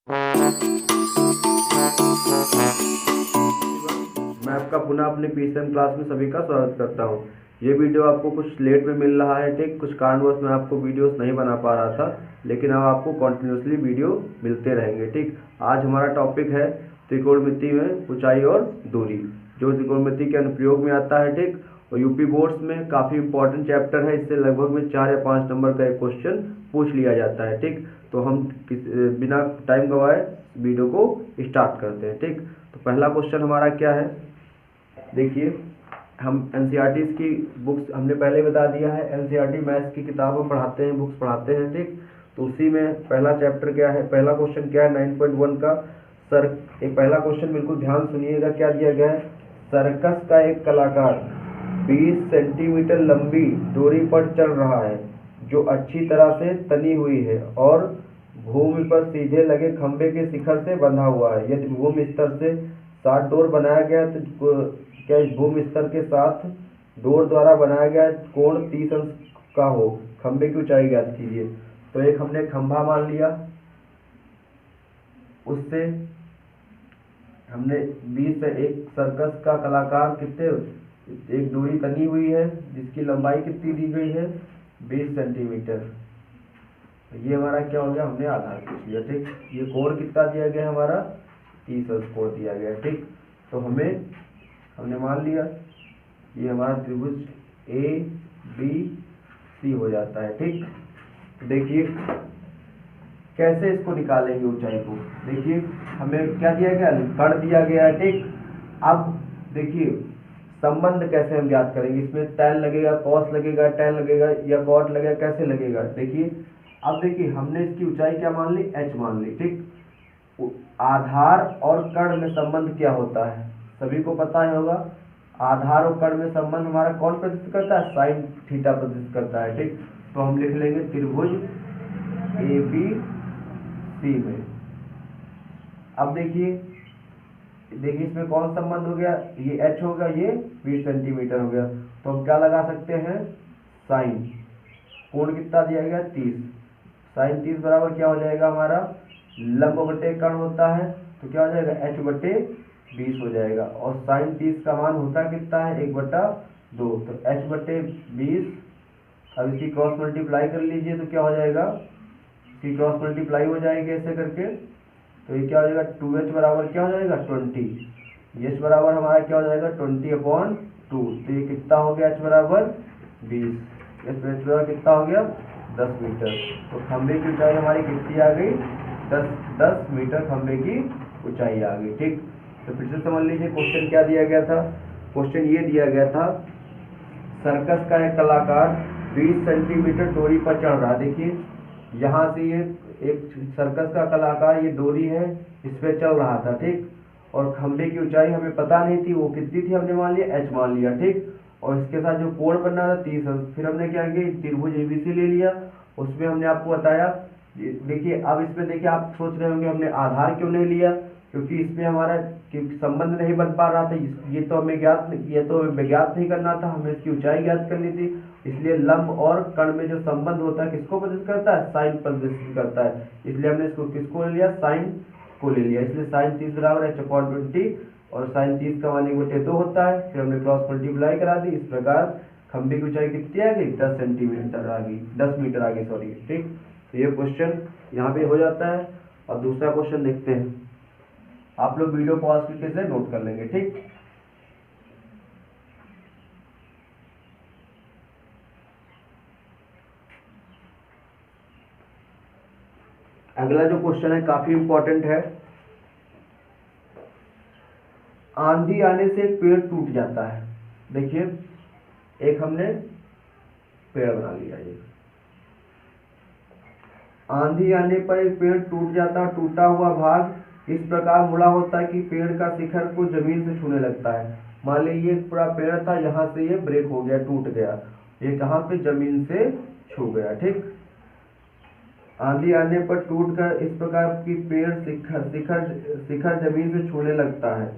मैं आपका पुनः अपने पीसीएम क्लास में सभी का स्वागत करता हूं। ये वीडियो आपको कुछ लेट में मिल रहा है, ठीक। कुछ कारणवश मैं आपको वीडियोस नहीं बना पा रहा था, लेकिन अब आपको कॉन्टिन्यूसली वीडियो मिलते रहेंगे, ठीक। आज हमारा टॉपिक है त्रिकोणमिति में ऊंचाई और दूरी, जो त्रिकोणमिति के अनुप्रयोग में आता है, ठीक। और यूपी बोर्ड्स में काफ़ी इंपॉर्टेंट चैप्टर है। इससे लगभग में 4 या 5 नंबर का एक क्वेश्चन पूछ लिया जाता है, ठीक। तो हम बिना टाइम गवाए वीडियो को स्टार्ट करते हैं, ठीक। तो पहला क्वेश्चन हमारा क्या है, देखिए। हम एनसीईआरटी की बुक्स हमने पहले बता दिया है, एनसीईआरटी मैथ्स की किताब हम पढ़ाते हैं, बुक्स पढ़ाते हैं, ठीक। तो उसी में पहला चैप्टर क्या है, पहला क्वेश्चन क्या है 9.1 का। एक पहला क्वेश्चन बिल्कुल ध्यान सुनिएगा, क्या दिया गया है। सर्कस का एक कलाकार 20 सेंटीमीटर लंबी डोरी पर चल रहा है, जो अच्छी तरह से तनी हुई है और भूमि पर सीधे लगे खंभे के शिखर से बंधा हुआ है। यदि भूमि स्तर से 60 डोर बनाया गया तो क्या इस भूमि स्तर के साथ डोर द्वारा बनाया गया कोण 30 अंश का हो। खंभे की ऊंचाई ज्ञात कीजिए। तो एक हमने खंभा मान लिया, उससे हमने 20 से एक सर्कस का कलाकार कितने, एक डोरी तनी हुई है जिसकी लंबाई कितनी दी गई है 20 सेंटीमीटर। ये हमारा क्या हो गया, हमने आधार पूछ लिया, ठीक। ये कोण कितना दिया गया हमारा 30 अंश कोण दिया गया, ठीक। तो हमने मान लिया ये हमारा त्रिभुज ए बी सी हो जाता है, ठीक। तो देखिए कैसे इसको निकालेंगे ऊंचाई को। देखिए हमें क्या दिया गया, कण दिया गया है, ठीक। अब देखिए संबंध कैसे हम ज्ञात करेंगे। इसमें tan लगेगा, cos लगेगा, tan लगेगा या cot लगेगा, कैसे लगेगा। देखिए अब देखिए हमने इसकी ऊंचाई क्या मान ली, h मान ली, ठीक। आधार और कण में संबंध क्या होता है, सभी को पता ही होगा। आधार और कण में संबंध हमारा कौन प्रदर्शित करता है, साइन थीटा प्रदर्शित करता है, ठीक। तो हम लिख लेंगे त्रिभुज ए बी सी में। अब देखिए इसमें कौन संबंध हो गया, ये h होगा, ये 20 सेंटीमीटर हो गया। तो हम क्या लगा सकते हैं, साइन। कोण कितना दिया गया 30, साइन 30 बराबर क्या हो जाएगा हमारा, लंब बटे कण होता है तो क्या हो जाएगा h बटे 20 हो जाएगा। और साइन 30 का मान होता कितना है 1/2, तो h बटे 20। अब इसकी क्रॉस मल्टीप्लाई कर लीजिए तो क्या हो जाएगा, इसकी क्रॉस मल्टीप्लाई हो जाएगी ऐसे करके। तो ये क्या हो जाएगा 2h बराबर क्या हो जाएगा 20, h बराबर हमारा क्या हो जाएगा 20/2। तो ये कितना हो गया h बराबर 20, h बराबर कितना हो गया 10 मीटर। तो खंभे की ऊंचाई हमारी कितनी आ गई, 10 मीटर खंभे की ऊंचाई आ गई, ठीक। तो फिर से समझ लीजिए क्वेश्चन क्या दिया गया था। क्वेश्चन ये दिया गया था, सर्कस का एक कलाकार 20 सेंटीमीटर डोरी पर चढ़ रहा। देखिए यहाँ से ये एक सर्कस का कलाकार, ये डोरी है, इस पे चल रहा था, ठीक। और खंभे की ऊंचाई हमें पता नहीं थी, वो कितनी थी हमने मान लिया h मान लिया, ठीक। और इसके साथ जो कोण बनना था 30 अंश। फिर हमने क्या किया, त्रिभुज एबीसी ले लिया, उसमें हमने आपको बताया। देखिए अब इसमें देखिए आप सोच रहे होंगे हमने आधार क्यों नहीं लिया, क्योंकि इसमें हमारा संबंध नहीं बन पा रहा था। ये तो हमें ज्ञात नहीं करना था, हमें इसकी ऊंचाई ज्ञात करनी थी। इसलिए लंब और कण में जो संबंध होता है किसको प्रदर्शित करता है, साइन प्रदर्शित करता है। इसलिए हमने इसको किसको ले लिया, साइन को ले लिया। इसलिए साइन 30 बराबर h/20 और साइन 30 का मान 1/2 होता है। फिर हमने क्रॉस मल्टीप्लाई करा दी। इस प्रकार खंभे की ऊंचाई कितनी आ गई, 10 सेंटीमीटर आ गई, 10 मीटर आ गई, सॉरी, ठीक। तो ये क्वेश्चन यहाँ पे हो जाता है। और दूसरा क्वेश्चन देखते हैं, आप लोग वीडियो पॉज करके से नोट कर लेंगे, ठीक। अगला जो क्वेश्चन है काफी इंपॉर्टेंट है। आंधी आने से एक पेड़ टूट जाता है। देखिए एक हमने पेड़ बना लिया, ये आंधी आने पर एक पेड़ टूट जाता है। टूटा हुआ भाग इस प्रकार मुड़ा होता है कि पेड़ का शिखर को जमीन से छूने लगता है। मान लीजिए ये पूरा पेड़ था, यहाँ से ये ब्रेक हो गया, टूट गया, ये कहाँ पे जमीन से छू गया, ठीक। आंधी आने पर टूटकर इस प्रकार की पेड़ शिखर जमीन से छूने लगता है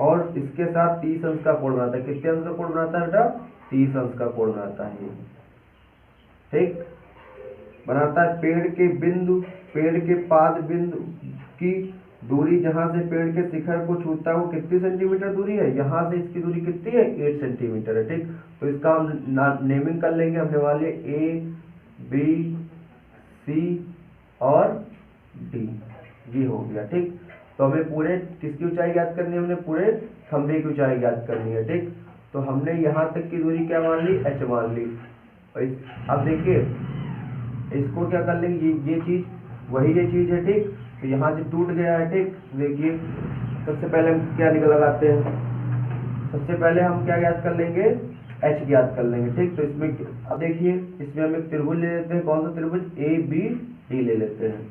और इसके साथ 30 अंश का कोण बनाता है। कितने अंश का कोण बनाता है बेटा, 30 अंश का कोण बनाता है, ठीक। बनाता है। पेड़ के पाद बिंदु इसकी दूरी जहाँ से पेड़ के शिखर को छूता है वो कितनी सेंटीमीटर दूरी है, यहाँ से इसकी दूरी कितनी है 8 सेंटीमीटर है। ठीक, तो इसका हम नेमिंग कर लेंगे, हमने मान लिया ए बी सी और डी, ये हो गया। ठीक, तो हमें पूरे किसकी ऊंचाई ज्ञात करनी है, हमने पूरे खंभे की ऊंचाई ज्ञात करनी है। ठीक, तो हमने यहाँ तक की दूरी क्या मान ली, h मान ली। अब देखिए इसको क्या कर लेंगे, ये चीज वही ये चीज है। ठीक, तो यहाँ से टूट गया है। ठीक, देखिए सबसे पहले हम क्या लगाते हैं, सबसे पहले हम क्या ज्ञात कर लेंगे, h ज्ञात कर लेंगे। ठीक, तो इसमें अब देखिए इसमें हम एक त्रिभुज ले लेते हैं, कौन सा त्रिभुज, ए बी डी ले लेते हैं।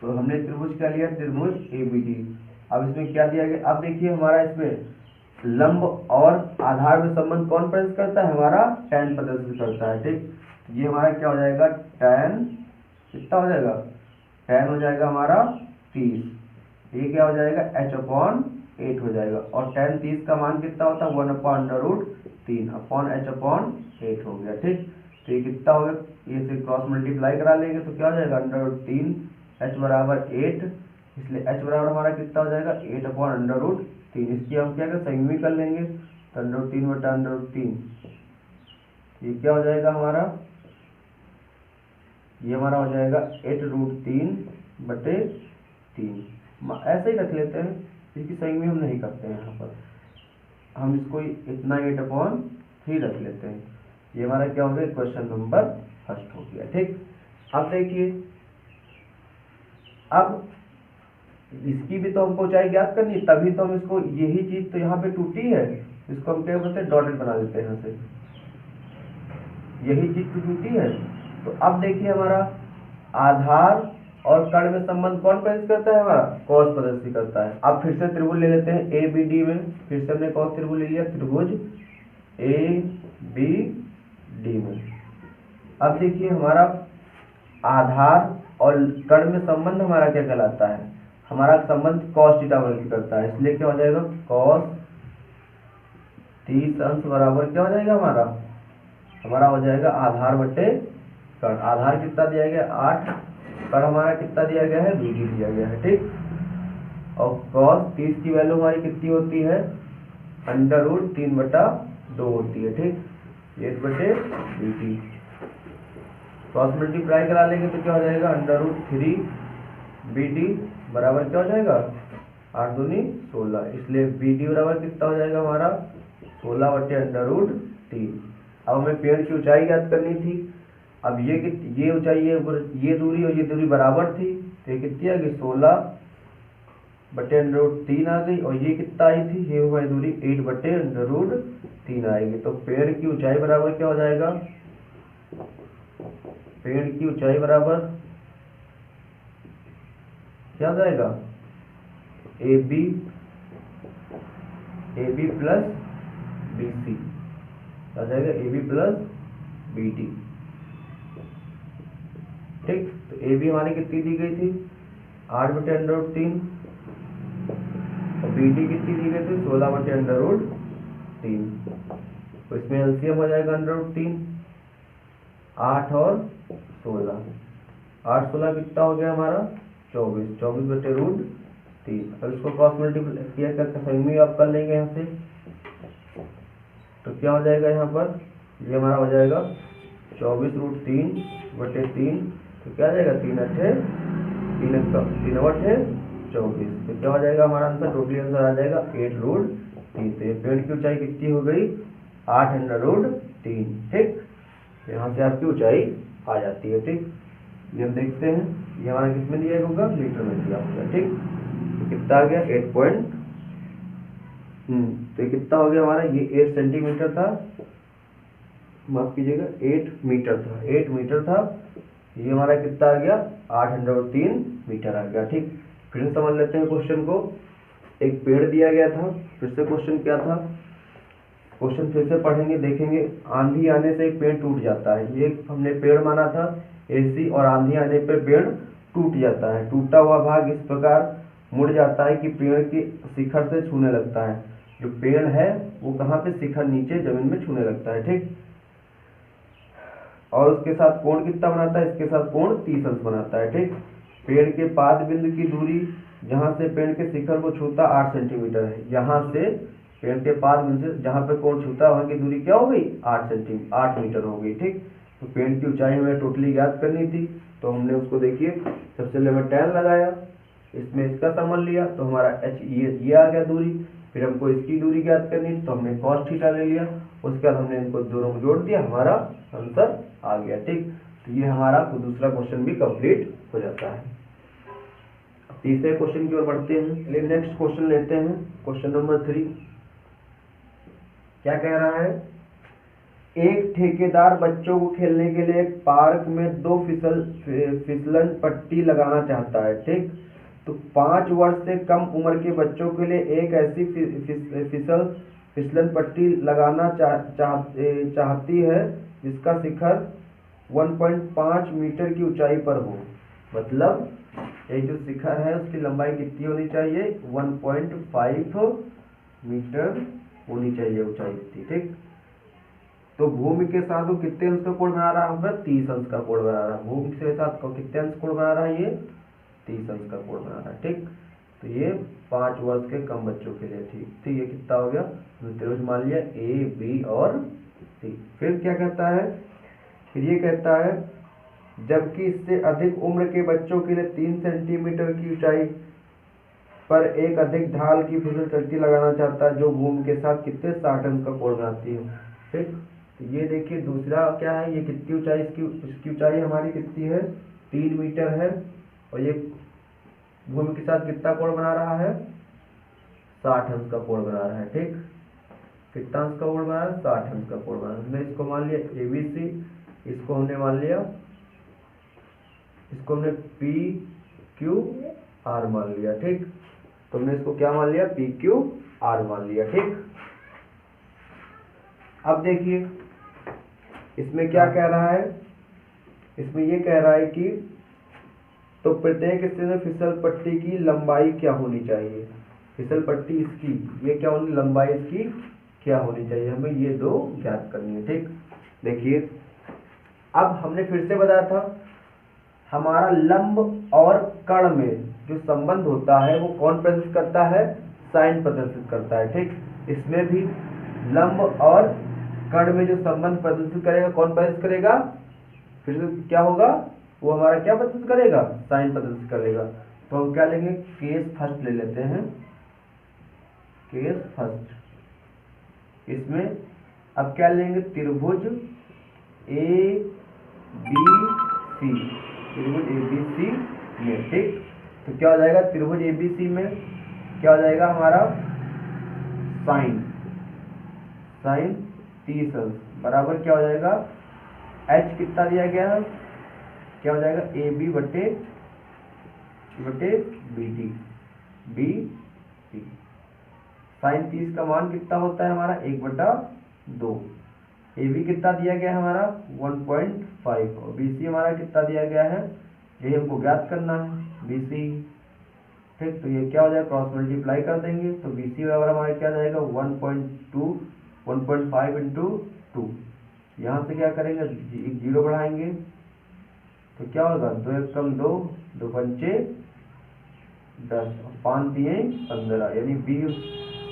तो हमने त्रिभुज क्या लिया, त्रिभुज ए बी डी। अब इसमें क्या दिया गया, अब देखिए हमारा इसमें लंब और आधार में संबंध कौन प्रदर्शित करता है, हमारा tan प्रदर्शित करता है। ठीक, ये हमारा क्या हो जाएगा, tan कितना हो जाएगा, tan हो जाएगा हमारा 30, ये क्या हो जाएगा h/8 हो जाएगा, और tan 30 का मान कितना होता है 1/√3 अपॉन h/8 हो गया। ठीक, तो ये कितना हो गया, ये से क्रॉस मल्टीप्लाई करा लेंगे तो क्या हो जाएगा √3 h बराबर 8, इसलिए h बराबर हमारा कितना हो जाएगा 8/√3। इसकी हम क्या कर संयुग्मी कर लेंगे, तो √3/√3 ये क्या हो जाएगा हमारा, ये हमारा हो जाएगा 8√3/3। ऐसे ही रख लेते हैं, इसकी संयुग्मी हम नहीं करते हैं, यहाँ पर हम इसको इतना 8/3 रख लेते हैं। ये हमारा क्या हो गया, क्वेश्चन नंबर फर्स्ट हो गया। ठीक, अब देखिए अब इसकी भी तो हमको ऊंचाई ज्ञात करनी है, तभी तो हम इसको, यही चीज तो यहाँ पे टूटी है, इसको हम क्या बोलते हैं डॉटेड बना देते हैं यहाँ से, यही चीज तो टूटी है। तो अब देखिए हमारा आधार और कण में संबंध कौन प्रदर्शित करता है, हमारा कॉस प्रदर्शित करता है। अब फिर से त्रिभुज ले लेते हैं ए बी डी में, फिर से हमने कौन त्रिभुज ले लिया, त्रिभुज ए बी डी में। अब देखिए हमारा आधार और कण में संबंध हमारा क्या कहलाता है, हमारा संबंध cos थीटा प्रदर्शित करता है, इसलिए क्या हो जाएगा cos 30 अंश बराबर क्या हो जाएगा हमारा हो जाएगा आधार बटे कण। आधार कितना दिया गया 8, कण हमारा कितना दिया गया है BD दिया गया है। ठीक, और cos 30 की वैल्यू हमारी कितनी होती है √3/2 होती है। ठीक, 8/BD, क्रॉस मल्टीप्लाई करा लेंगे तो क्या हो जाएगा √3BD बराबर क्या हो जाएगा 8 दूनी 16, इसलिए BD बराबर कितना हो जाएगा हमारा 16/√3। अब हमें पेड़ की ऊंचाई ज्ञात करनी थी। अब ये ऊंचाई ये दूरी और ये दूरी बराबर थी, तो ये कितनी आ गई 16/√3 आ गई, और ये कितना आई थी, ये हमारी दूरी 8/√3 आएगी। तो पेड़ की ऊंचाई बराबर क्या हो जाएगा, पेड़ की ऊंचाई बराबर क्या हो जाएगा AB प्लस BC आ जाएगा, AB प्लस BD। ठीक, तो AB हमारी कितनी दी गई थी 8/√3 और BD कितनी दी गई थी 16/√3। तो इसमें एलसीएम हो जाएगा √3, 8 और 16, 8 16 कितना हो गया हमारा 24, 24/√3। अब इसको क्रॉस मल्टीप्लाई किया करके संयुग्मी आप कर लेंगे यहाँ से, तो क्या हो जाएगा यहाँ पर, ये हमारा हो जाएगा 24√3/3, तो क्या आ जाएगा 3/8 24, तो क्या हो जाएगा हमारा आंसर, टोटली आंसर आ जाएगा 8√3। तो ये पेड़ की ऊंचाई कितनी हो गई 8√3। ठीक, यहाँ से आपकी ऊंचाई आ जाती है। ठीक, ये हम देखते हैं, ये हमारा किस में दिया होगा, मीटर में दिया होगा। ठीक, तो कितना आ गया 8 पॉइंट, तो ये कितना हो गया हमारा, ये 8 सेंटीमीटर था, माफ कीजिएगा 8 मीटर था, 8 मीटर था, ये हमारा कितना आ गया 8√3 मीटर आ गया। ठीक, फिर से समझ लेते हैं क्वेश्चन को। एक पेड़ दिया गया था, फिर से क्वेश्चन क्या था, क्वेश्चन फिर से पढ़ेंगे देखेंगे। आंधी आने से एक पेड़ टूट जाता है, ये हमने पेड़ माना था AC, और आंधी आने पर पेड़ टूट जाता है। टूटा हुआ भाग इस प्रकार मुड़ जाता है कि पेड़ के शिखर से छूने लगता है। जो पेड़ है वो कहाँ पे, शिखर नीचे जमीन में छूने लगता है। ठीक, और उसके साथ कोण कितना बनाता है, इसके साथ कोण 30 अंश बनाता है। ठीक, पेड़ के पाद बिंदु की दूरी यहाँ से पेड़ के शिखर को छूता 8 सेंटीमीटर है, यहाँ से पेड़ के पाद बिंदु से जहाँ पे कोण छूता वहाँ की दूरी क्या हो गई 8 मीटर हो गई। ठीक, तो पेड़ की ऊंचाई हमें टोटली ज्ञात करनी थी, तो हमने उसको देखिए सबसे पहले हमें tan लगाया, इसमें इसका समन लिया तो हमारा h ये आ गया दूरी। फिर हमको इसकी दूरी ज्ञात करनी तो हमने cos थीटा ले लिया, उसके बाद हमने इनको दोनों को जोड़ दिया, हमारा आंसर आ गया। ठीक, तो ये हमारा दूसरा क्वेश्चन भी कंप्लीट हो जाता है। तीसरे क्वेश्चन की ओर बढ़ते हैं। नेक्स्ट क्वेश्चन लेते हैं, क्वेश्चन नंबर 3। क्या कह रहा है, एक ठेकेदार बच्चों को खेलने के लिए एक पार्क में 2 फिसलन पट्टी लगाना चाहता है। ठीक, तो 5 वर्ष से कम उम्र के बच्चों के लिए एक ऐसी फिसलन पट्टी लगाना चाहती है जिसका शिखर 1.5 मीटर की ऊंचाई पर हो। मतलब एक जो शिखर है उसकी लंबाई कितनी होनी चाहिए, 1.5 मीटर होनी चाहिए ऊंचाई की। ठीक, तो भूमि के साथ वो कितने अंश का कोण बना रहा होगा, 30 अंश का कोण बना रहा है। भूमि के साथ कितने अंश कोण बना रहा है, ये 30 अंश का कोण बना रहा है। ठीक, तो ये 5 वर्ष के कम बच्चों के लिए। ठीक, तो ये कितना हो गया, त्रिभुज मान लिया ए बी और सी। फिर क्या कहता है, फिर ये कहता है जबकि इससे अधिक उम्र के बच्चों के लिए 3 सेंटीमीटर की ऊंचाई पर एक अधिक ढाल की फिसल पट्टी लगाना चाहता है जो भूमि के साथ कितने 60 अंश का कोण बनाती है। ठीक, तो ये देखिए दूसरा क्या है, ये कितनी ऊंचाई, इसकी ऊंचाई हमारी कितनी है, 3 मीटर है, और ये भूमि के साथ कितना कोण बना रहा है, 60 अंश का कोण बना रहा है। ठीक, कितना अंश का कोण बना रहा है, 60 अंश का कोण बना रहा है। हमने इसको मान लिया ABC, इसको हमने मान लिया, इसको हमने PQR मान लिया। ठीक, तो हमने इसको क्या मान लिया, PQR मान लिया। ठीक, अब देखिए इसमें क्या कह रहा है, इसमें ये कह रहा है कि तो प्रत्येक हिस्से में फिसल पट्टी की लंबाई क्या होनी चाहिए, फिसल पट्टी इसकी ये क्या होनी, लंबाई इसकी क्या होनी चाहिए, हमें ये दो ज्ञात करनी है। ठीक, देखिए अब हमने फिर से बताया था हमारा लंब और कर्ण में जो संबंध होता है वो कौन प्रदर्शित करता है, साइन प्रदर्शित करता है। ठीक, इसमें भी लंब और कर्ण में जो संबंध प्रदर्शित करेगा कौन प्रदर्शित करेगा, फिर से क्या होगा, वो हमारा क्या प्रदर्शित करेगा, साइन प्रदर्शित करेगा। तो हम क्या लेंगे, केस फर्स्ट ले लेते हैं, केस फर्स्ट। इसमें अब क्या लेंगे, त्रिभुज ABC, त्रिभुज ABC में। ठीक, तो क्या हो जाएगा, त्रिभुज ABC में क्या हो जाएगा हमारा, साइन 30 अंश बराबर क्या हो जाएगा, h कितना दिया गया है, क्या हो जाएगा, AB बटे BD, BC। साइन 30 का मान कितना होता है हमारा, 1/2। AB कितना दिया गया है हमारा 1.5, और BC हमारा कितना दिया गया है, यही हमको ज्ञात करना है, BC। ठीक, तो ये क्या हो जाएगा, क्रॉस मल्टीप्लाई कर देंगे तो BC बराबर हमारा क्या जाएगा, 1.5 इंटू 2। यहाँ से क्या करेंगे, 0 बढ़ाएंगे तो क्या होगा, 2 1 कम 2, 2 पंचे 10, 5 दिए 15, यानी B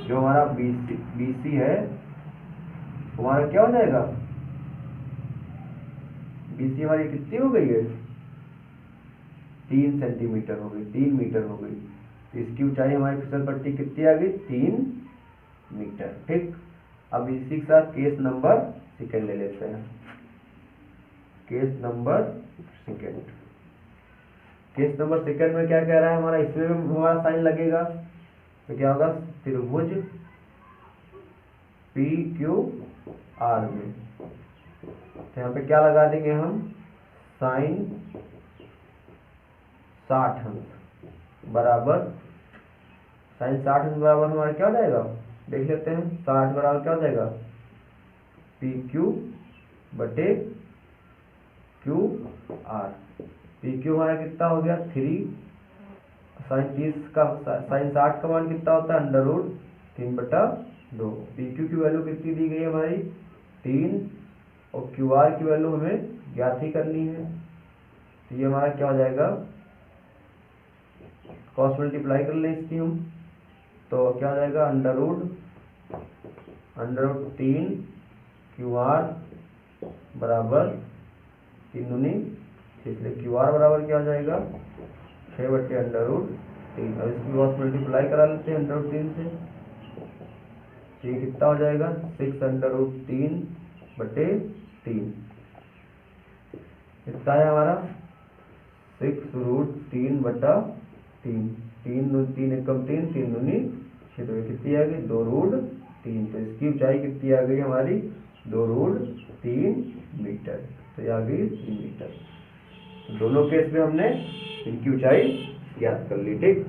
जो हमारा BC है हमारा क्या हो जाएगा, BC हमारी कितनी हो गई है, 3 सेंटीमीटर हो गई, 3 मीटर हो गई। तो इसकी ऊंचाई हमारी फिसल पट्टी कितनी आ गई, 3 मीटर। ठीक, अब इसी के साथ केस नंबर सेकंड ले लेते हैं, case number second. Case number second में क्या कह रहा है हमारा, इसमें भी हमारा साइन लगेगा, तो क्या होगा, त्रिभुज PQR में, तो यहाँ पे क्या लगा देंगे हम, साइन 60 अंश बराबर, साइन 60 अंश बराबर हमारा क्या हो जाएगा, देख लेते हैं, 60 बराबर क्या हो जाएगा, PQ बटे QR। PQ हमारा कितना हो गया, 3, साइन 30 का साइन 60 का मान कितना होता है, √3/2। PQ की वैल्यू कितनी दी गई है हमारी, 3, और QR की वैल्यू हमें ज्ञात ही करनी है। तो ये हमारा क्या हो जाएगा, क्रॉस मल्टीप्लाई कर लें इसकी हम, तो क्या हो जाएगा अंडर रूट 3 QR बराबर 3 दूनी 6, इसलिए QR बराबर क्या हो जाएगा 6/√3। अब इसकी क्रॉस मल्टीप्लाई करा लेते हैं √3 से, तो ये कितना हो जाएगा 6√3/3। कितना है हमारा 6√3/3, 3 दूनी 3 एकम 3, 3 दूनी 6, तो ये कितनी आ गई 2√3। तो इसकी ऊंचाई कितनी आ गई हमारी 2√3 मीटर, तो ये आ गई 3 मीटर। तो दोनों केस में हमने इनकी ऊंचाई ज्ञात कर ली। ठीक,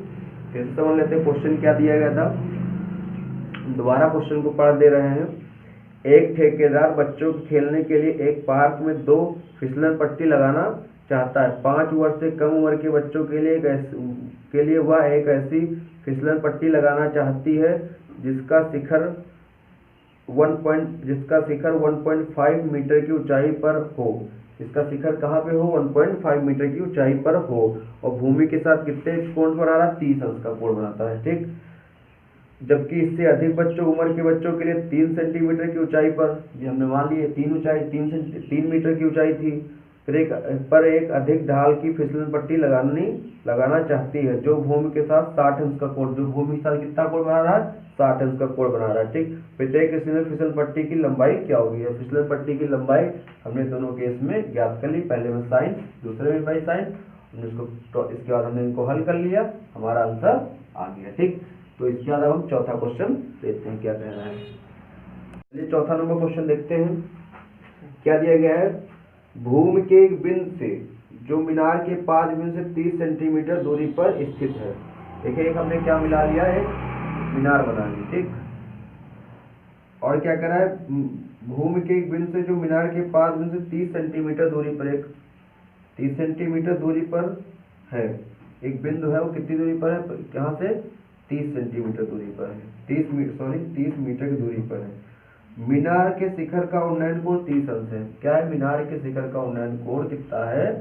फिर से समझ लेते हैं क्वेश्चन क्या दिया गया था। दोबारा क्वेश्चन को पढ़ दे रहे हैं। एक ठेकेदार बच्चों के खेलने के लिए एक पार्क में 2 फिसलन पट्टी लगाना चाहता है। 5 वर्ष से कम उम्र के बच्चों के लिए वह एक ऐसी फिसलन पट्टी लगाना चाहती है जिसका शिखर 1.5 मीटर की ऊंचाई पर हो। इसका शिखर कहाँ पे हो 1.5 मीटर की ऊंचाई पर हो, और भूमि के साथ कितने कोण बना रहा है 30 अंश का कोण बनाता है। ठीक, जबकि इससे अधिक उम्र के बच्चों के लिए 3 सेंटीमीटर की ऊंचाई पर, ये हमने मान ली 3 मीटर की ऊंचाई थी, फिर एक अधिक ढाल की फिसलन पट्टी लगाना चाहती है जो भूमि के साथ 60 अंश का कोण, जो भूमि के साथ कितना कोण बना रहा है 60 अंश का कोण बना रहा है। ठीक, प्रत्येक फिसलन पट्टी की लंबाई क्या होगी। फिसलन पट्टी की लंबाई हमने दोनों केस में ज्ञात कर ली, पहले में साइन दूसरे में बाई साइन, इसके बाद हमने इनको हल कर लिया, हमारा आंसर आ गया। ठीक, तो इसके बाद अब हम चौथा क्वेश्चन देखते हैं क्या कह रहा है। चलिए चौथा नंबर क्वेश्चन देखते हैं क्या दिया गया है। भूमि के एक बिंदु से जो मीनार के पाद बिंदु से 30 सेंटीमीटर दूरी पर स्थित है। देखिए एक हमने क्या मिला लिया है, मीनार बना ली। ठीक, और क्या करा है, भूमि के एक बिंदु से जो मीनार के पाद बिंदु से 30 सेंटीमीटर दूरी पर 30 सेंटीमीटर दूरी पर है एक बिंदु है, वो कितनी दूरी पर है, यहाँ से 30 सेंटीमीटर दूरी पर है, 30 मीटर की दूरी पर है। मीनार के शिखर का उन्नयन कोण 30 अंश है। क्या है, मीनार के शिखर का उन्नयन कोण कितना है,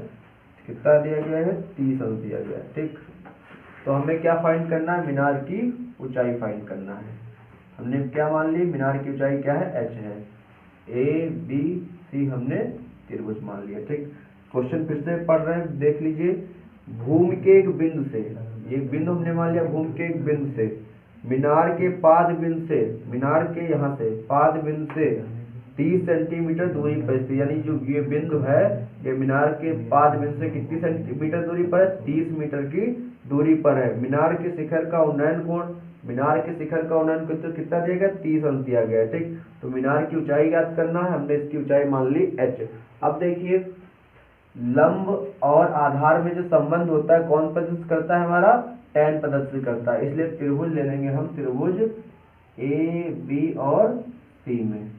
कितना दिया गया है 30 अंश दिया गया है। ठीक, तो हमें क्या फाइंड करना है, मीनार की ऊंचाई फाइंड करना है। हमने क्या मान ली, मीनार की ऊंचाई क्या है h है, ABC हमने त्रिभुज मान लिया। ठीक, क्वेश्चन फिर से पढ़ रहे हैं, देख लीजिए। भूमि के एक बिंदु से, एक बिंदु हमने मान लिया, भूमि के एक बिंदु से मीनार के पाद बिंदु से, मीनार के यहाँ से पाद बिंदु से 30 सेंटीमीटर दूरी पर, यानी जो ये बिंदु है ये मीनार के पाद बिंदु से कितनी सेंटीमीटर दूरी पर है, 30 मीटर की दूरी पर है। मीनार के शिखर का उन्नयन कोण, मीनार के शिखर का उन्नयन कोण तो कितना दिया गया 30 अंश दिया गया है। ठीक, तो मीनार की ऊंचाई ज्ञात करना है, हमने इसकी ऊंचाई मान ली h। अब देखिए लंब और आधार में जो संबंध होता है कौन प्रदर्शित करता है, हमारा tan प्रदर्शित करता है। इसलिए त्रिभुज ले लेंगे हम, त्रिभुज AB और C में,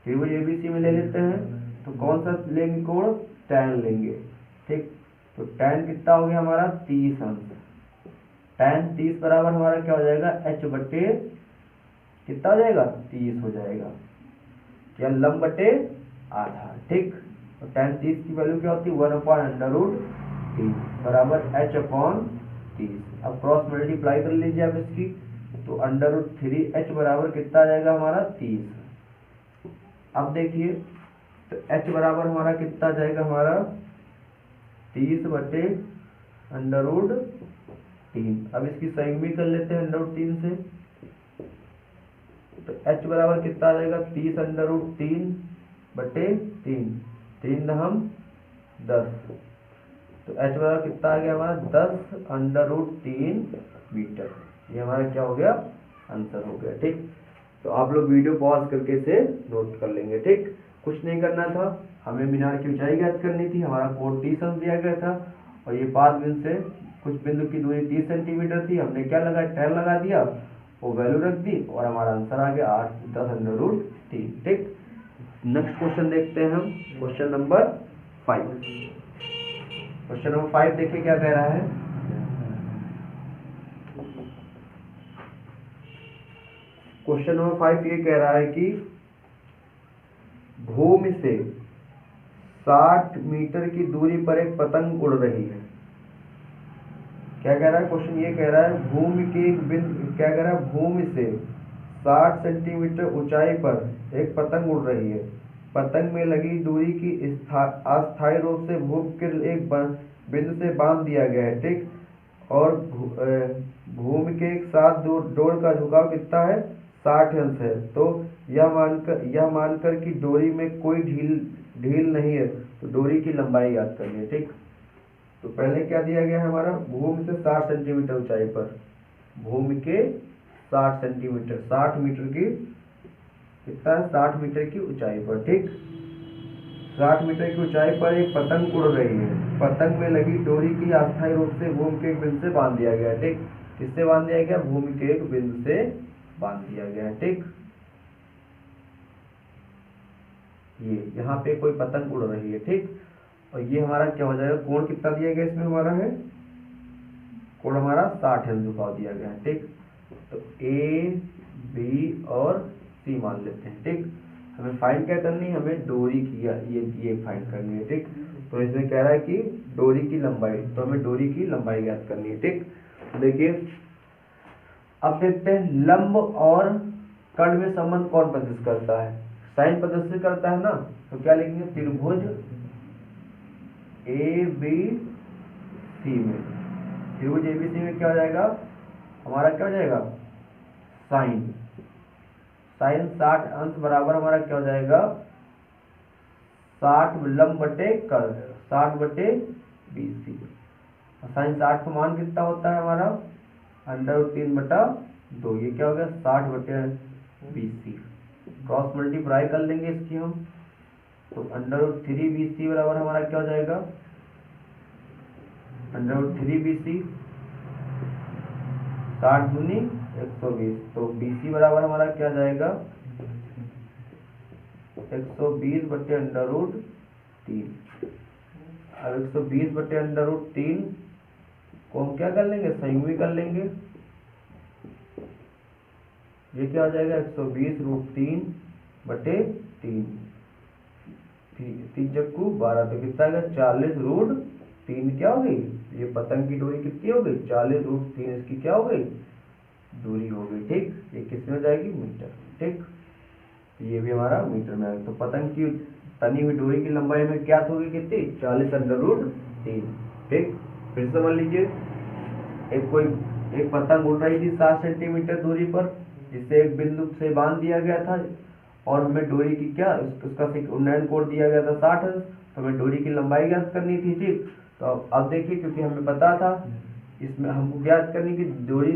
त्रिभुज ABC में ले लेते हैं। तो कौन सा लेंगे कोण, tan लेंगे। ठीक, तो tan कितना हो गया हमारा 30 अंश, tan 30 बराबर हमारा क्या हो जाएगा h बटे कितना हो जाएगा 30 हो जाएगा, या लंब बटे आधार। ठीक, तो tan 30 की वैल्यू क्या होती है 1/√3 बराबर h/30। अब क्रॉस मल्टीप्लाई कर लीजिए आप इसकी, तो √3h बराबर कितना आ जाएगा हमारा 30। अब देखिए तो h बराबर हमारा कितना आ जाएगा, हमारा 30/√3। अब इसकी संयुग्मी कर लेते हैं √3 से, तो h बराबर कितना आ जाएगा 30/√3/3, 3 दहम 10, तो h बराबर कितना आ गया हमारा 10/√3 मीटर। ये हमारा क्या हो गया, आंसर हो गया। ठीक, तो आप लोग वीडियो पॉज करके इसे नोट कर लेंगे। ठीक, कुछ नहीं करना था, हमें मीनार की ऊंचाई ज्ञात करनी थी, हमारा कोण 30 अंश दिया गया था, और ये पाद बिंदु से कुछ बिंदु की दूरी 30 सेंटीमीटर थी, हमने क्या लगा tan लगा दिया, वो वैल्यू रख दी, और हमारा आंसर आ गया 10/√3। ठीक, नेक्स्ट क्वेश्चन देखते हैं हम, क्वेश्चन नंबर 5। क्वेश्चन नंबर 5 देखिए क्या कह रहा है। क्वेश्चन नंबर 5 ये कह रहा है कि भूमि से 60 मीटर की दूरी पर एक पतंग उड़ रही है। क्या कह रहा है क्वेश्चन, ये कह रहा है भूमि के एक बिंदु, क्या कह रहा है, भूमि से 60 सेंटीमीटर ऊंचाई पर एक पतंग उड़ रही है। पतंग में लगी डोरी की अस्थायी रूप से भूमि के एक बिंदु से बांध दिया गया है, ठीक। और भूमि के एक साथ डोर का झुकाव कितना है, 60 अंश है। तो यह मानकर कि डोरी में कोई ढील नहीं है, तो डोरी की लंबाई ज्ञात करनी है, ठीक। तो पहले क्या दिया गया है हमारा, भूमि से 60 सेंटीमीटर ऊंचाई पर, भूमि के 60 सेंटीमीटर, 60 मीटर की, कितना है, 60 मीटर की ऊंचाई पर, ठीक। 60 मीटर की ऊंचाई पर एक पतंग उड़ रही है। पतंग में लगी डोरी की अस्थायी रूप से भूमि के एक बिंदु से बांध दिया गया है, ठीक। किससे बांध दिया गया, भूमि के एक बिंदु से बांध दिया गया है, ठीक। ये यहाँ पे कोई पतंग उड़ रही है, ठीक। और ये हमारा क्या हो जाएगा, कोण कितना दिया गया इसमें हमारा है, कोण हमारा 60 अंश झुकाव दिया गया है, ठीक। तो ए बी और सी मान लेते हैं, ठीक। हमें फाइंड क्या करनी है, हमें डोरी की ये फाइंड करनी है, ठीक। तो इसमें कह रहा है कि डोरी की लंबाई, तो हमें डोरी की लंबाई ज्ञात करनी है, ठीक। देखिए अब देखते हैं लंब और कर्ण में संबंध कौन प्रदर्शित करता है, साइन प्रदर्शित करता है ना। तो क्या लिखेंगे, त्रिभुज ए बी सी में, त्रिभुज ए बी सी में क्या हो जाएगा हमारा, क्या हो जाएगा, साइन 60 अंश बराबर हमारा क्या हो जाएगा, 60 लंब बटे कर्ण, 60 बटे BC। साइन 60 का मान कितना होता है हमारा, √3/2। ये क्या हो गया, 60 बटे BC। क्रॉस मल्टीप्लाई कर लेंगे इसकी हम, तो √3BC बराबर हमारा क्या हो जाएगा, √3BC, 60 दूनी 120। तो BC बराबर हमारा क्या जाएगा, 120 बटे √3। अब 120 बटे √3 को हम क्या कर लेंगे, संयुग्मी कर लेंगे। ये क्या हो जाएगा, 120 √3/3, 3 चक्कू 12, तो कितना आएगा, 40 √3 क्या हो गई, ये पतंग की डोरी कितनी हो गई, 40 √3 इसकी क्या हो गई, दूरी हो गई, ठीक। ये किस में हो जाएगी, मीटर, ठीक। ये भी हमारा मीटर में आएगा। तो पतंग की तनी हुई डोरी की लंबाई में क्या होगी, कितनी, 40 √3, ठीक। फिर समझ लीजिए, एक पतंग उड़ रही थी 60 सेंटीमीटर दूरी पर, जिसे एक बिंदु से बांध दिया गया था, और हमें डोरी की क्या, उसका उन्नयन कोण दिया गया था 60 अंश, तो हमें डोरी की लंबाई ज्ञात करनी थी, ठीक। तो अब देखिए, क्योंकि हमें पता था इसमें हमको ज्ञात करनी की डोरी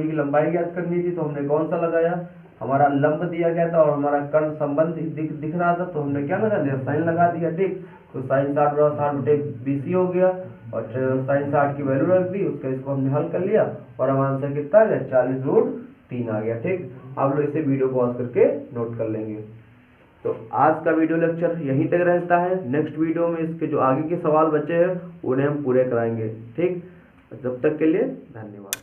की लंबाई ज्ञात करनी थी, तो हमने कौन सा लगाया, हमारा लंब दिया गया था और हमारा कर्ण संबंध दिख रहा था, तो हमने क्या लगा दिया, साइन लगा दिया, ठीक। तो साइन 60 बटे BC हो गया, और साइन 60 की वैल्यू रख दी, उसका इसको हमने हल कर लिया, और हमारा आंसर कितना आ गया, 40 √3 आ गया, ठीक। आप लोग इसे वीडियो पॉज करके नोट कर लेंगे। तो आज का वीडियो लेक्चर यहीं तक रहता है। नेक्स्ट वीडियो में इसके जो आगे के सवाल बचे हैं उन्हें हम पूरे कराएंगे, ठीक। जब तक के लिए धन्यवाद।